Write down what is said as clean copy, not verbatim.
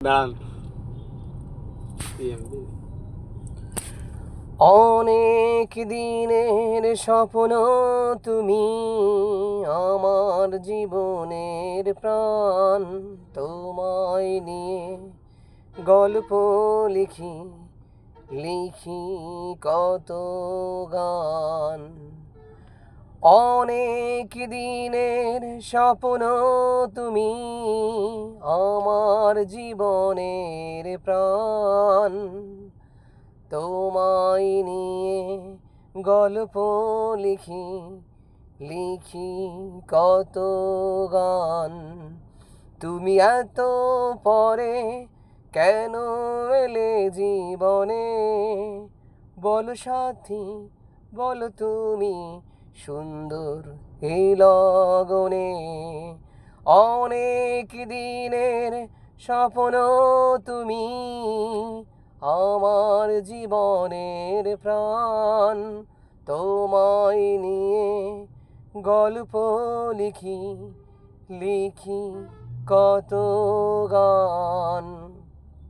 দাঁড়ান। অনেক দিনের স্বপ্ন তুমি, আমার জীবনের প্রাণ। তোমায় নিয়ে গল্প লিখি, লিখি কত গান। অনেক দিনের স্বপ্ন তুমি, আমার জীবনের প্রাণ। তোমায় নিয়ে গল্প লিখি, লিখি কত গান। তুমি এত পরে কেন এলে জীবনে? বলো সাথী, বলো তুমি সুন্দর এই লগনে। অনেক দিনের স্বপ্ন তুমি, আমার জীবনের প্রাণ। তোমায় নিয়ে গল্প লিখি, লিখি কত গান।